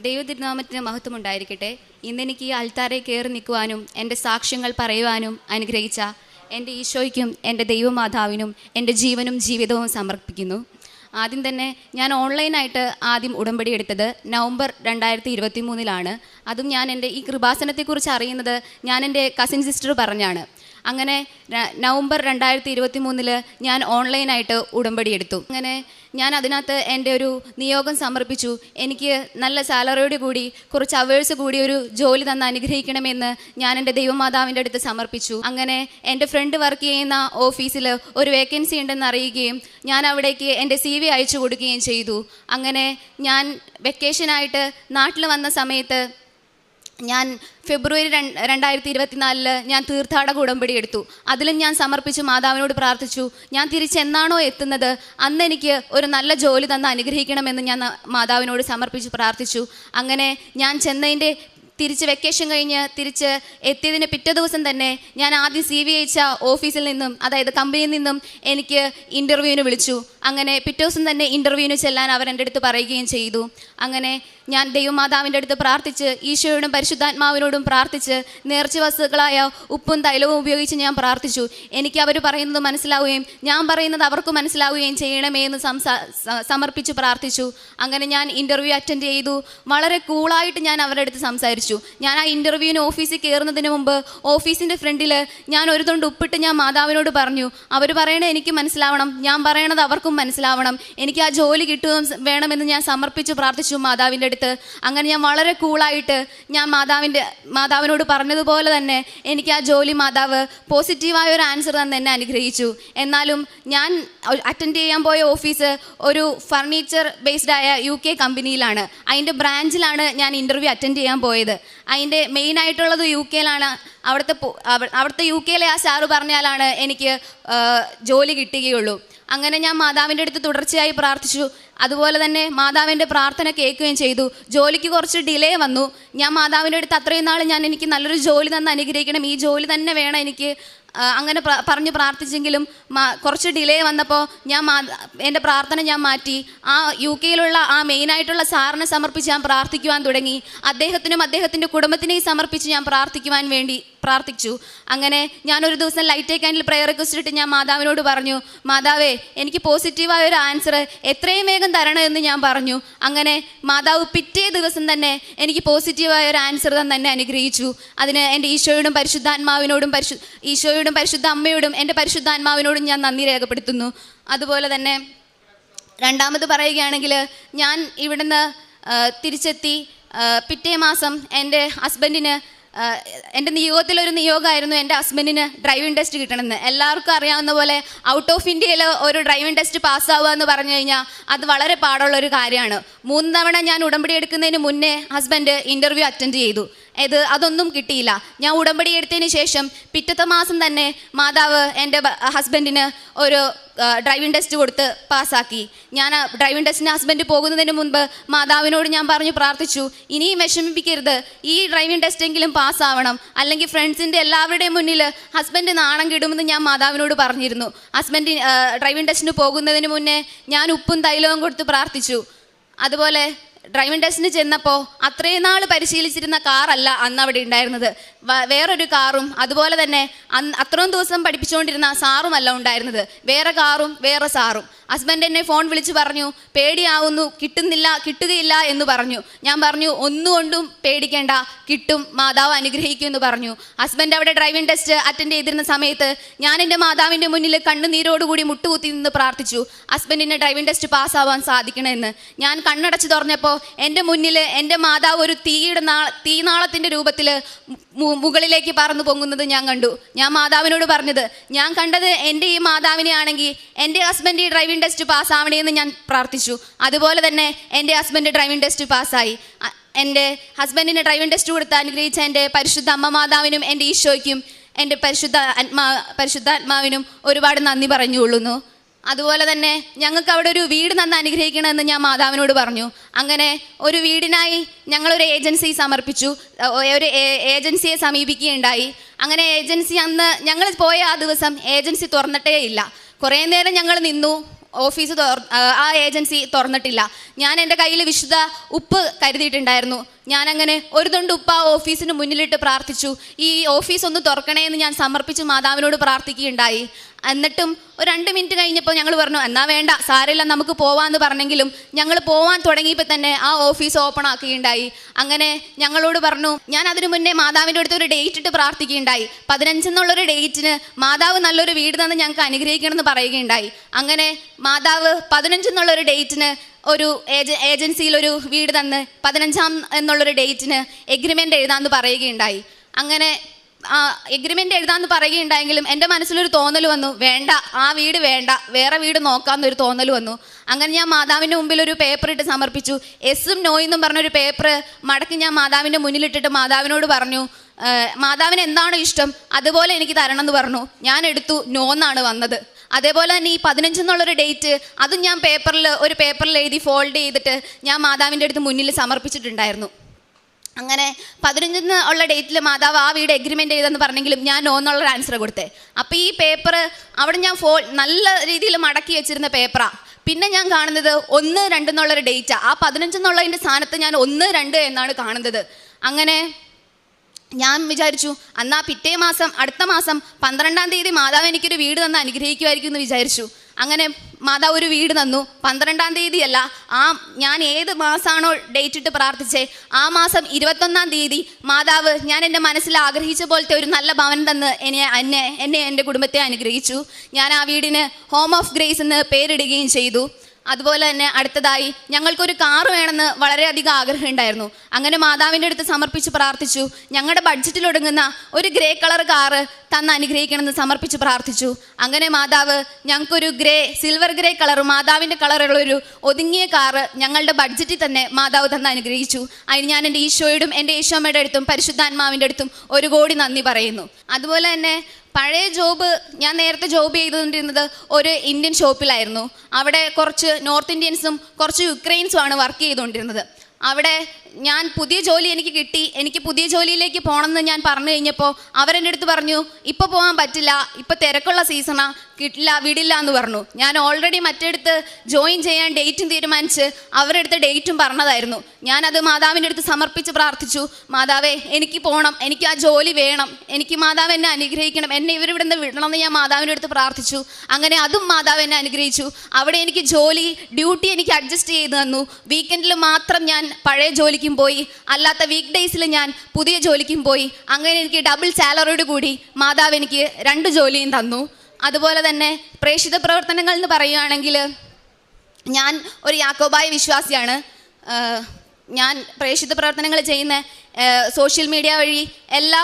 ദൈവതിരുനാമത്തിന് മഹത്വം ഉണ്ടായിരിക്കട്ടെ. ഇന്നെനിക്ക് ഈ അൾത്താരെ കയറി നിൽക്കുവാനും എൻ്റെ സാക്ഷ്യങ്ങൾ പറയുവാനും അനുഗ്രഹിച്ച എൻ്റെ ഈശോയ്ക്കും എൻ്റെ ദൈവമാതാവിനും എൻ്റെ ജീവനും ജീവിതവും സമർപ്പിക്കുന്നു. ആദ്യം തന്നെ ഞാൻ ഓൺലൈനായിട്ട് ആദ്യം ഉടമ്പടി എടുത്തത് നവംബർ 2023 അതും ഞാൻ എൻ്റെ ഈ കൃപാസനത്തെക്കുറിച്ച് അറിയുന്നത് ഞാൻ എൻ്റെ കസിൻ സിസ്റ്റർ പറഞ്ഞാണ്. അങ്ങനെ നവംബർ 2023 ഞാൻ ഓൺലൈനായിട്ട് ഉടമ്പടി എടുത്തു. അങ്ങനെ ഞാൻ അതിനകത്ത് എൻ്റെ ഒരു നിയോഗം സമർപ്പിച്ചു. എനിക്ക് നല്ല സാലറിയോട് കൂടി കുറച്ച് അവേഴ്സ് കൂടി ഒരു ജോലി തന്ന് അനുഗ്രഹിക്കണമെന്ന് ഞാൻ എൻ്റെ ദൈവമാതാവിൻ്റെ അടുത്ത് സമർപ്പിച്ചു. അങ്ങനെ എൻ്റെ ഫ്രണ്ട് വർക്ക് ചെയ്യുന്ന ഓഫീസിൽ ഒരു വേക്കൻസി ഉണ്ടെന്ന് അറിയുകയും ഞാൻ അവിടേക്ക് എൻ്റെ CV അയച്ചു കൊടുക്കുകയും ചെയ്തു. അങ്ങനെ ഞാൻ വെക്കേഷനായിട്ട് നാട്ടിൽ വന്ന സമയത്ത് ഞാൻ ഫെബ്രുവരി 2024 ഞാൻ തീർത്ഥാടക ഉടമ്പടി എടുത്തു. അതിലും ഞാൻ സമർപ്പിച്ചു, മാതാവിനോട് പ്രാർത്ഥിച്ചു, ഞാൻ തിരിച്ചെന്നാണോ എത്തുന്നത് അന്ന് എനിക്ക് ഒരു നല്ല ജോലി തന്ന് അനുഗ്രഹിക്കണമെന്ന് ഞാൻ മാതാവിനോട് സമർപ്പിച്ചു പ്രാർത്ഥിച്ചു. അങ്ങനെ ഞാൻ ചെന്നതിൻ്റെ തിരിച്ച് വെക്കേഷൻ കഴിഞ്ഞ് തിരിച്ച് എത്തിയതിന് പിറ്റേ ദിവസം തന്നെ ഞാൻ ആദ്യം CV അയച്ച ഓഫീസിൽ നിന്നും, അതായത് കമ്പനിയിൽ നിന്നും എനിക്ക് ഇൻ്റർവ്യൂവിന് വിളിച്ചു. അങ്ങനെ പിറ്റേ ദിവസം തന്നെ ഇൻ്റർവ്യൂവിന് ചെല്ലാൻ അവർ എൻ്റെ അടുത്ത് പറയുകയും ചെയ്തു. അങ്ങനെ ഞാൻ ദൈവമാതാവിൻ്റെ അടുത്ത് പ്രാർത്ഥിച്ച് ഈശോയോടും പരിശുദ്ധാത്മാവിനോടും പ്രാർത്ഥിച്ച് നേർച്ച വസ്തുക്കളായ ഉപ്പും തൈലവും ഉപയോഗിച്ച് ഞാൻ പ്രാർത്ഥിച്ചു. എനിക്ക് അവർ പറയുന്നത് മനസ്സിലാവുകയും ഞാൻ പറയുന്നത് അവർക്ക് മനസ്സിലാവുകയും ചെയ്യണമേ എന്ന് സമർപ്പിച്ച് പ്രാർത്ഥിച്ചു. അങ്ങനെ ഞാൻ ഇൻ്റർവ്യൂ അറ്റൻഡ് ചെയ്തു. വളരെ കൂളായിട്ട് ഞാൻ അവരുടെ അടുത്ത് സംസാരിച്ചു. ഞാൻ ആ ഇൻ്റർവ്യൂവിന് ഓഫീസിൽ കയറുന്നതിന് മുമ്പ് ഓഫീസിൻ്റെ ഫ്രണ്ടിൽ ഞാൻ ഒരു തൊണ്ട് ഉപ്പിട്ട് ഞാൻ മാതാവിനോട് പറഞ്ഞു, അവർ പറയണത് എനിക്ക് മനസ്സിലാവണം, ഞാൻ പറയണത് അവർക്കും മനസ്സിലാവണം, എനിക്ക് ആ ജോലി കിട്ടുകയും വേണമെന്ന് ഞാൻ സമർപ്പിച്ച് പ്രാർത്ഥിച്ചു മാതാവിൻ്റെ അടുത്ത്. അങ്ങനെ ഞാൻ വളരെ കൂളായിട്ട് ഞാൻ മാതാവിനോട് പറഞ്ഞതുപോലെ തന്നെ എനിക്ക് ആ ജോലി മാതാവ് പോസിറ്റീവായ ഒരു ആൻസർ തന്നെ എന്നെ അനുഗ്രഹിച്ചു. എന്നാലും ഞാൻ അറ്റൻഡ് ചെയ്യാൻ പോയ ഓഫീസ് ഒരു ഫർണിച്ചർ ബേസ്ഡ് ആയ UK കമ്പനിയിലാണ്. അതിൻ്റെ ബ്രാഞ്ചിലാണ് ഞാൻ ഇൻ്റർവ്യൂ അറ്റൻഡ് ചെയ്യാൻ പോയത്. അതിൻ്റെ മെയിനായിട്ടുള്ളത് UK-യിലാണ്. അവിടുത്തെ UK-യിലെ ആ സാറ് പറഞ്ഞാലാണ് എനിക്ക് ജോലി കിട്ടുകയുള്ളൂ. അങ്ങനെ ഞാൻ മാതാവിൻ്റെ അടുത്ത് തുടർച്ചയായി പ്രാർത്ഥിച്ചു. അതുപോലെ തന്നെ മാതാവിൻ്റെ പ്രാർത്ഥന കേൾക്കുകയും ചെയ്തു. ജോലിക്ക് കുറച്ച് ഡിലേ വന്നു. ഞാൻ മാതാവിൻ്റെ അടുത്ത് അത്രയും നാൾ എനിക്ക് നല്ലൊരു ജോലി തന്ന് അനുഗ്രഹിക്കണം, ഈ ജോലി തന്നെ വേണം എനിക്ക്, അങ്ങനെ പറഞ്ഞ് പ്രാർത്ഥിച്ചെങ്കിലും കുറച്ച് ഡിലേ വന്നപ്പോൾ എൻ്റെ പ്രാർത്ഥന ഞാൻ മാറ്റി. ആ UK-യിലുള്ള ആ മെയിനായിട്ടുള്ള സാറിനെ സമർപ്പിച്ച് ഞാൻ പ്രാർത്ഥിക്കുവാൻ തുടങ്ങി. അദ്ദേഹത്തിനും അദ്ദേഹത്തിൻ്റെ കുടുംബത്തിനെയും സമർപ്പിച്ച് ഞാൻ പ്രാർത്ഥിക്കുവാൻ വേണ്ടി പ്രാർത്ഥിച്ചു. അങ്ങനെ ഞാനൊരു ദിവസം ലൈറ്റ് ക്യാൻഡിൽ പ്രെയർ റിക്വസ്റ്റ് ഇട്ട് ഞാൻ മാതാവിനോട് പറഞ്ഞു, മാതാവേ എനിക്ക് പോസിറ്റീവായ ഒരു ആൻസർ എത്രയും വേഗം തരണമെന്ന് ഞാൻ പറഞ്ഞു. അങ്ങനെ മാതാവ് പിറ്റേ ദിവസം തന്നെ എനിക്ക് പോസിറ്റീവായ ഒരു ആൻസർ തന്നെ അനുഗ്രഹിച്ചു. അതിന് എൻ്റെ ഈശോയോടും പരിശുദ്ധാത്മാവിനോടും ഈശോയോടും പരിശുദ്ധ അമ്മയോടും എൻ്റെ പരിശുദ്ധാത്മാവിനോടും ഞാൻ നന്ദി രേഖപ്പെടുത്തുന്നു. അതുപോലെ തന്നെ രണ്ടാമത് പറയുകയാണെങ്കിൽ, ഞാൻ ഇവിടുന്ന് തിരിച്ചെത്തി പിറ്റേ മാസം എൻ്റെ ഹസ്ബൻഡിന്, എൻ്റെ നിയോഗത്തിലൊരു നിയോഗമായിരുന്നു എൻ്റെ ഹസ്ബൻഡിന് ഡ്രൈവിംഗ് ടെസ്റ്റ് കിട്ടണമെന്ന്. എല്ലാവർക്കും അറിയാവുന്ന പോലെ ഔട്ട് ഓഫ് ഇന്ത്യയിൽ ഒരു ഡ്രൈവിംഗ് ടെസ്റ്റ് പാസ്സാവുക എന്ന് പറഞ്ഞു കഴിഞ്ഞാൽ അത് വളരെ പാടുള്ളൊരു കാര്യമാണ്. 3 തവണ ഞാൻ ഉടമ്പടി എടുക്കുന്നതിന് മുന്നേ ഹസ്ബൻഡ് ഇൻ്റർവ്യൂ അറ്റൻഡ് ചെയ്തു. അതൊന്നും കിട്ടിയില്ല. ഞാൻ ഉടമ്പടി എടുത്തതിന് ശേഷം പിറ്റത്തെ മാസം തന്നെ മാതാവ് എൻ്റെ ഹസ്ബൻഡിന് ഒരു ഡ്രൈവിംഗ് ടെസ്റ്റ് കൊടുത്ത് പാസ്സാക്കി. ഞാൻ ഡ്രൈവിംഗ് ടെസ്റ്റിന് ഹസ്ബൻഡ് പോകുന്നതിന് മുൻപ് മാതാവിനോട് ഞാൻ പറഞ്ഞു പ്രാർത്ഥിച്ചു, ഇനിയും വിഷമിപ്പിക്കരുത്, ഈ ഡ്രൈവിംഗ് ടെസ്റ്റെങ്കിലും പാസ്സാവണം, അല്ലെങ്കിൽ ഫ്രണ്ട്സിൻ്റെ എല്ലാവരുടെയും മുന്നിൽ ഹസ്ബൻഡ് നാണം കിടുമെന്ന് ഞാൻ മാതാവിനോട് പറഞ്ഞിരുന്നു. ഹസ്ബൻഡ് ഡ്രൈവിംഗ് ടെസ്റ്റിന് പോകുന്നതിന് മുന്നേ ഞാൻ ഉപ്പും തൈലവും കൊടുത്ത് പ്രാർത്ഥിച്ചു. അതുപോലെ ഡ്രൈവിംഗ് ടെസ്റ്റിന് ചെന്നപ്പോൾ അത്രയും നാൾ പരിശീലിച്ചിരുന്ന കാറല്ല അന്ന് അവിടെ ഉണ്ടായിരുന്നത്, വേറൊരു കാറും അതുപോലെ തന്നെ അത്രയും ദിവസം പഠിപ്പിച്ചുകൊണ്ടിരുന്ന സാറുമല്ല ഉണ്ടായിരുന്നത്, വേറെ കാറും വേറെ സാറും. ഹസ്ബൻഡ് എന്നെ ഫോൺ വിളിച്ച് പറഞ്ഞു, പേടിയാവുന്നു, കിട്ടുകയില്ല എന്ന് പറഞ്ഞു. ഞാൻ പറഞ്ഞു, ഒന്നുകൊണ്ടും പേടിക്കേണ്ട, കിട്ടും, മാതാവ് അനുഗ്രഹിക്കും എന്ന് പറഞ്ഞു. ഹസ്ബൻഡ് അവിടെ ഡ്രൈവിംഗ് ടെസ്റ്റ് അറ്റൻഡ് ചെയ്തിരുന്ന സമയത്ത് ഞാൻ എൻ്റെ മാതാവിൻ്റെ മുന്നിൽ കണ്ണുനീരോടുകൂടി മുട്ടുകുത്തി നിന്ന് പ്രാർത്ഥിച്ചു, ഹസ്ബൻഡിന് ഡ്രൈവിംഗ് ടെസ്റ്റ് പാസ്സാവാൻ സാധിക്കണമെന്ന്. ഞാൻ കണ്ണടച്ച് തുറന്നപ്പോൾ എൻ്റെ മുന്നിൽ എൻ്റെ മാതാവ് ഒരു തീനാളത്തിൻ്റെ രൂപത്തിൽ മുകളിലേക്ക് പറന്നു പൊങ്ങുന്നത് ഞാൻ കണ്ടു. ഞാൻ മാതാവിനോട് പറഞ്ഞത്, ഞാൻ കണ്ടത് എൻ്റെ ഈ മാതാവിനെ ആണെങ്കിൽ എൻ്റെ ഹസ്ബൻഡ് ഈ ഡ്രൈവിംഗ് ടെസ്റ്റ് പാസ്സാവണേന്ന് ഞാൻ പ്രാർത്ഥിച്ചു. അതുപോലെ തന്നെ എൻ്റെ ഹസ്ബൻഡ് ഡ്രൈവിംഗ് ടെസ്റ്റ് പാസ്സായി. എൻ്റെ ഹസ്ബൻഡിന് ഡ്രൈവിംഗ് ടെസ്റ്റ് കൊടുത്ത് അനുഗ്രഹിച്ച എൻ്റെ പരിശുദ്ധ അമ്മ മാതാവിനും എൻ്റെ ഈശോയ്ക്കും എൻ്റെ പരിശുദ്ധാത്മാവിനും ഒരുപാട് നന്ദി പറഞ്ഞുകൊള്ളുന്നു. അതുപോലെ തന്നെ ഞങ്ങൾക്ക് അവിടെ ഒരു വീട് തന്ന് അനുഗ്രഹിക്കണമെന്ന് ഞാൻ മാതാവിനോട് പറഞ്ഞു. അങ്ങനെ ഒരു വീടിനായി ഞങ്ങളൊരു ഏജൻസി സമർപ്പിച്ചു, ഒരു ഏജൻസിയെ സമീപിക്കുകയുണ്ടായി. അങ്ങനെ ഏജൻസി അന്ന് ഞങ്ങൾ പോയ ആ ദിവസം ഏജൻസി തുറന്നിട്ടേ ഇല്ല. കുറേ നേരം ഞങ്ങൾ നിന്നു, ഓഫീസ് ആ ഏജൻസി തുറന്നിട്ടില്ല. ഞാൻ എൻ്റെ കയ്യിൽ വിശുദ്ധ ഉപ്പ് കരുതിയിട്ടുണ്ടായിരുന്നു. ഞാനങ്ങനെ ഒരു തുണ്ട് ഉപ്പ് ആ ഓഫീസിന് മുന്നിലിട്ട് പ്രാർത്ഥിച്ചു. ഈ ഓഫീസ് ഒന്ന് തുറക്കണേ എന്ന് ഞാൻ സമർപ്പിച്ച് മാതാവിനോട് പ്രാർത്ഥിക്കുകയുണ്ടായി. എന്നിട്ടും ഒരു 2 മിനിറ്റ് കഴിഞ്ഞപ്പോൾ ഞങ്ങൾ പറഞ്ഞു, എന്നാ വേണ്ട, സാരമില്ല, നമുക്ക് പോവാമെന്ന് പറഞ്ഞെങ്കിലും ഞങ്ങൾ പോവാൻ തുടങ്ങിയപ്പോൾ തന്നെ ആ ഓഫീസ് ഓപ്പൺ ആക്കുകയുണ്ടായി. അങ്ങനെ ഞങ്ങളോട് പറഞ്ഞു, ഞാൻ അതിനു മുന്നേ മാതാവിൻ്റെ അടുത്ത് ഒരു ഡേറ്റ് ഇട്ട് പ്രാർത്ഥിക്കുകയുണ്ടായി. 15 എന്നുള്ളൊരു ഡേറ്റിന് മാതാവ് നല്ലൊരു വീട് തന്ന് ഞങ്ങൾക്ക് അനുഗ്രഹിക്കണമെന്ന് പറയുകയുണ്ടായി. അങ്ങനെ മാതാവ് 15 എന്നുള്ളൊരു ഡേറ്റിന് ഒരു ഏജൻസിയിൽ ഒരു വീട് തന്ന് 15 എന്നുള്ളൊരു ഡേറ്റിന് എഗ്രിമെൻ്റ് എഴുതാമെന്ന് പറയുകയുണ്ടായി. അങ്ങനെ എഗ്രിമെൻ്റ് എഴുതാമെന്ന് പറയുകയുണ്ടായെങ്കിലും എൻ്റെ മനസ്സിലൊരു തോന്നൽ വന്നു, വേണ്ട, ആ വീട് വേണ്ട, വേറെ വീട് നോക്കാമെന്നൊരു തോന്നൽ വന്നു. അങ്ങനെ ഞാൻ മാതാവിൻ്റെ മുമ്പിൽ ഒരു പേപ്പർ ഇട്ട് സമർപ്പിച്ചു. എസ്സും നോയെന്നും പറഞ്ഞൊരു പേപ്പർ മടക്കി ഞാൻ മാതാവിൻ്റെ മുന്നിലിട്ടിട്ട് മാതാവിനോട് പറഞ്ഞു, മാതാവിന് എന്താണോ ഇഷ്ടം അതുപോലെ എനിക്ക് തരണം എന്ന് പറഞ്ഞു. ഞാൻ എടുത്തു, നോ എന്നാണ് വന്നത്. അതേപോലെ തന്നെ ഈ 15 എന്നുള്ളൊരു ഡേറ്റ് അതും ഞാൻ ഒരു പേപ്പറിൽ എഴുതി ഫോൾഡ് ചെയ്തിട്ട് ഞാൻ മാതാവിൻ്റെ അടുത്ത് മുന്നിൽ സമർപ്പിച്ചിട്ടുണ്ടായിരുന്നു. അങ്ങനെ 15 ഉള്ള ഡേറ്റിൽ മാതാവ് ആ വീട് എഗ്രിമെൻ്റ് ചെയ്തെന്ന് പറഞ്ഞെങ്കിലും ഞാൻ നോ എന്നുള്ളൊരു ആൻസർ കൊടുത്തേ. അപ്പോൾ ഈ പേപ്പർ അവിടെ ഞാൻ നല്ല രീതിയിൽ മടക്കി വെച്ചിരുന്ന പേപ്പറാണ്. പിന്നെ ഞാൻ കാണുന്നത് 1, 2 എന്നുള്ളൊരു ഡേറ്റാണ്. ആ 15 എന്നുള്ളതിൻ്റെ സ്ഥാനത്ത് ഞാൻ 1, 2 എന്നാണ് കാണുന്നത്. അങ്ങനെ ഞാൻ വിചാരിച്ചു, എന്നാൽ പിറ്റേ മാസം, അടുത്ത മാസം 12-ാം തീയതി മാതാവ് എനിക്കൊരു വീട് തന്ന് അനുഗ്രഹിക്കുമായിരിക്കും എന്ന് വിചാരിച്ചു. അങ്ങനെ മാതാവ് ഒരു വീട് തന്നു. 12-ാം തീയതിയല്ല, ഞാൻ ഏത് മാസമാണോ ഡേറ്റ് ഇട്ട് പ്രാർത്ഥിച്ചേ ആ മാസം 21-ാം തീയതി മാതാവ് ഞാൻ എൻ്റെ മനസ്സിൽ ആഗ്രഹിച്ച പോലത്തെ ഒരു നല്ല ഭവൻ തന്ന് എന്നെ എൻ്റെ കുടുംബത്തെ അനുഗ്രഹിച്ചു. ഞാൻ ആ വീടിന് ഹോം ഓഫ് ഗ്രേസ് എന്ന് പേരിടുകയും ചെയ്തു. അതുപോലെ തന്നെ അടുത്തതായി ഞങ്ങൾക്കൊരു കാറ് വേണമെന്ന് വളരെയധികം ആഗ്രഹം ഉണ്ടായിരുന്നു. അങ്ങനെ മാതാവിൻ്റെ അടുത്ത് സമർപ്പിച്ച് പ്രാർത്ഥിച്ചു. ഞങ്ങളുടെ ബഡ്ജറ്റിലൊടുങ്ങുന്ന ഒരു ഗ്രേ കളർ കാറ് തന്ന് അനുഗ്രഹിക്കണമെന്ന് സമർപ്പിച്ച് പ്രാർത്ഥിച്ചു. അങ്ങനെ മാതാവ് ഞങ്ങൾക്കൊരു സിൽവർ ഗ്രേ കളർ, മാതാവിൻ്റെ കളറുള്ളൊരു ഒതുങ്ങിയ കാറ് ഞങ്ങളുടെ ബഡ്ജറ്റിൽ തന്നെ മാതാവ് തന്ന് അനുഗ്രഹിച്ചു. അതിന് ഞാൻ എൻ്റെ ഈശോയോടും എൻ്റെ ഈശോമ്മയുടെ അടുത്തും പരിശുദ്ധാത്മാവിൻ്റെ അടുത്തും 1 കോടി നന്ദി പറയുന്നു. അതുപോലെ തന്നെ പഴയ ജോബ്, ഞാൻ നേരത്തെ ജോബ് ചെയ്തുകൊണ്ടിരുന്നത് ഒരു ഇന്ത്യൻ ഷോപ്പിലായിരുന്നു. അവിടെ കുറച്ച് നോർത്ത് ഇന്ത്യൻസും കുറച്ച് യുക്രൈൻസുമാണ് വർക്ക് ചെയ്തുകൊണ്ടിരുന്നത്. അവിടെ ഞാൻ പുതിയ ജോലി എനിക്ക് കിട്ടി. എനിക്ക് പുതിയ ജോലിയിലേക്ക് പോകണമെന്ന് ഞാൻ പറഞ്ഞു കഴിഞ്ഞപ്പോൾ അവരെൻ്റെ അടുത്ത് പറഞ്ഞു, ഇപ്പോൾ പോകാൻ പറ്റില്ല, ഇപ്പോൾ തിരക്കുള്ള സീസണാണ്, കിട്ടില്ല, വിടില്ല എന്ന് പറഞ്ഞു. ഞാൻ ഓൾറെഡി മറ്റെടുത്ത് ജോയിൻ ചെയ്യാൻ ഡേറ്റും തീരുമാനിച്ച് അവരുടെ അടുത്ത് ഡേറ്റും പറഞ്ഞതായിരുന്നു. ഞാനത് മാതാവിൻ്റെ അടുത്ത് സമർപ്പിച്ച് പ്രാർത്ഥിച്ചു, മാതാവേ എനിക്ക് പോകണം, എനിക്ക് ആ ജോലി വേണം, എനിക്ക് മാതാവ് എന്നെ അനുഗ്രഹിക്കണം, എന്നെ ഇവരിവിടെ നിന്ന് വിടണമെന്ന് ഞാൻ മാതാവിൻ്റെ അടുത്ത് പ്രാർത്ഥിച്ചു. അങ്ങനെ അതും മാതാവ് എന്നെ അനുഗ്രഹിച്ചു. അവിടെ എനിക്ക് ഡ്യൂട്ടി എനിക്ക് അഡ്ജസ്റ്റ് ചെയ്ത് തന്നു. വീക്കെൻഡിൽ മാത്രം ഞാൻ പഴയ ജോലിക്കും പോയി, അല്ലാത്ത വീക്ക് ഡേയ്സിൽ ഞാൻ പുതിയ ജോലിക്കും പോയി. അങ്ങനെ എനിക്ക് ഡബിൾ സാലറിയോട് കൂടി മാതാവ് എനിക്ക് 2 ജോലിയും തന്നു. അതുപോലെ തന്നെ പ്രേക്ഷിത പ്രവർത്തനങ്ങൾ എന്ന് പറയുകയാണെങ്കിൽ ഞാൻ ഒരു യാക്കോബായ വിശ്വാസിയാണ്. ഞാൻ പ്രേക്ഷിത പ്രവർത്തനങ്ങൾ ചെയ്യുന്ന സോഷ്യൽ മീഡിയ വഴി എല്ലാ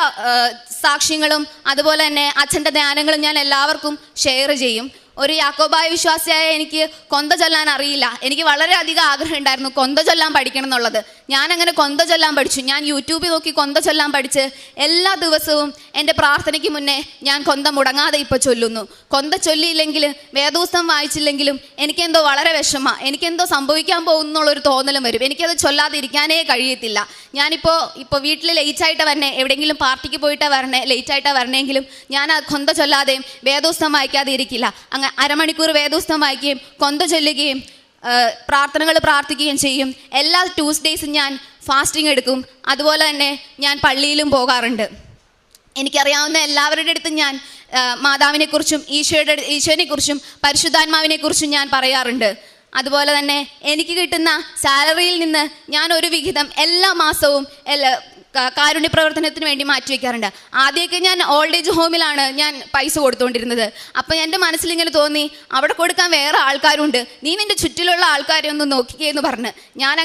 സാക്ഷ്യങ്ങളും അതുപോലെ തന്നെ അച്ഛൻ്റെ ധ്യാനങ്ങളും ഞാൻ എല്ലാവർക്കും ഷെയർ ചെയ്യും. ഒരു യാക്കോബായ വിശ്വാസിയായ എനിക്ക് കൊന്ത ചൊല്ലാൻ അറിയില്ല. എനിക്ക് വളരെയധികം ആഗ്രഹം ഉണ്ടായിരുന്നു കൊന്ത ചൊല്ലാൻ പഠിക്കണം എന്നുള്ളത്. ഞാനങ്ങനെ കൊന്ത ചൊല്ലാൻ പഠിച്ചു. ഞാൻ യൂട്യൂബിൽ നോക്കി കൊന്ത ചൊല്ലാൻ പഠിച്ച് എല്ലാ ദിവസവും എൻ്റെ പ്രാർത്ഥനയ്ക്ക് മുന്നേ ഞാൻ കൊന്ത മുടങ്ങാതെ ഇപ്പോൾ ചൊല്ലുന്നു. കൊന്ത ചൊല്ലിയില്ലെങ്കിൽ, വേദപുസ്തകം വായിച്ചില്ലെങ്കിലും എനിക്കെന്തോ വളരെ വിഷമമാണ്. എനിക്കെന്തോ സംഭവിക്കാൻ പോകുന്നുള്ളൊരു തോന്നലും വരും. എനിക്കത് ചൊല്ലാതെ ഇരിക്കാനേ കഴിയത്തില്ല. ഞാനിപ്പോൾ വീട്ടിൽ ലേറ്റായിട്ട് വരണേ, എവിടെയെങ്കിലും പാർട്ടിക്ക് പോയിട്ടാണ് വരണേ, ലേറ്റായിട്ടാണ് വരണമെങ്കിലും ഞാൻ ആ കൊന്ത ചൊല്ലാതെയും വേദപുസ്തകം വായിക്കാതെ ഇരിക്കില്ല. അങ്ങനെ അരമണിക്കൂർ വേദപുസ്തകം വായിക്കുകയും കൊന്ത ചൊല്ലുകയും പ്രാർത്ഥനകൾ പ്രാർത്ഥിക്കുകയും ചെയ്യും. എല്ലാ ട്യൂസ്ഡേയ്സും ഞാൻ ഫാസ്റ്റിംഗ് എടുക്കും. അതുപോലെ തന്നെ ഞാൻ പള്ളിയിലും പോകാറുണ്ട്. എനിക്കറിയാവുന്ന എല്ലാവരുടെ അടുത്തും ഞാൻ മാതാവിനെക്കുറിച്ചും ഈശോനെക്കുറിച്ചും പരിശുദ്ധാത്മാവിനെക്കുറിച്ചും ഞാൻ പറയാറുണ്ട്. അതുപോലെ തന്നെ എനിക്ക് കിട്ടുന്ന സാലറിയിൽ നിന്ന് ഞാൻ ഒരു വിഹിതം എല്ലാ മാസവും കാരുണ്യ പ്രവർത്തനത്തിന് വേണ്ടി മാറ്റിവെക്കാറുണ്ട്. ആദ്യമൊക്കെ ഞാൻ ഓൾഡ് ഏജ് ഹോമിലാണ് ഞാൻ പൈസ കൊടുത്തുകൊണ്ടിരുന്നത്. അപ്പം എൻ്റെ മനസ്സിലിങ്ങനെ തോന്നി, അവിടെ കൊടുക്കാൻ വേറെ ആൾക്കാരുണ്ട്, നീ നിൻ്റെ ചുറ്റിലുള്ള ആൾക്കാരെ ഒന്ന് നോക്കിക്കേ എന്ന് പറഞ്ഞ് ഞാൻ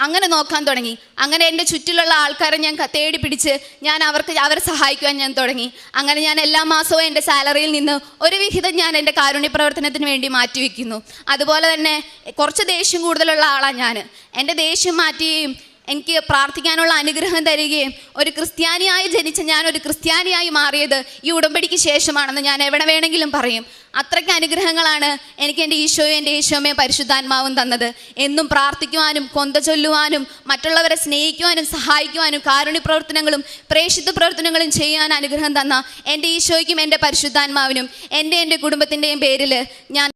അങ്ങനെ നോക്കാൻ തുടങ്ങി. അങ്ങനെ എൻ്റെ ചുറ്റിലുള്ള ആൾക്കാരെ ഞാൻ തേടി പിടിച്ച് ഞാൻ അവരെ സഹായിക്കുവാൻ ഞാൻ തുടങ്ങി. അങ്ങനെ ഞാൻ എല്ലാ മാസവും എൻ്റെ സാലറിയിൽ നിന്ന് ഒരു വിഹിതം ഞാൻ എൻ്റെ കാരുണ്യ പ്രവർത്തനത്തിന് വേണ്ടി മാറ്റിവെക്കുന്നു. അതുപോലെ തന്നെ കുറച്ച് ദേഷ്യം കൂടുതലുള്ള ആളാണ് ഞാൻ. എൻ്റെ ദേഷ്യം മാറ്റുകയും എനിക്ക് പ്രാർത്ഥിക്കാനുള്ള അനുഗ്രഹം തരികയും ഒരു ക്രിസ്ത്യാനിയായി ജനിച്ച ഞാൻ ഒരു ക്രിസ്ത്യാനിയായി മാറിയത് ഈ ഉടമ്പടിക്ക് ശേഷമാണെന്ന് ഞാൻ എവിടെ വേണമെങ്കിലും പറയും. അത്രയ്ക്ക് അനുഗ്രഹങ്ങളാണ് എനിക്ക് എൻ്റെ ഈശോയും എൻ്റെ ഈശോമ്മയും പരിശുദ്ധാത്മാവും തന്നത്. എന്നും പ്രാർത്ഥിക്കുവാനും കൊന്ത ചൊല്ലുവാനും മറ്റുള്ളവരെ സ്നേഹിക്കുവാനും സഹായിക്കുവാനും കാരുണ്യ പ്രവർത്തനങ്ങളും പ്രേക്ഷിത പ്രവർത്തനങ്ങളും ചെയ്യാൻ അനുഗ്രഹം തന്ന എൻ്റെ ഈശോയ്ക്കും എൻ്റെ പരിശുദ്ധാത്മാവിനും എൻ്റെ കുടുംബത്തിൻ്റെയും പേരിൽ ഞാൻ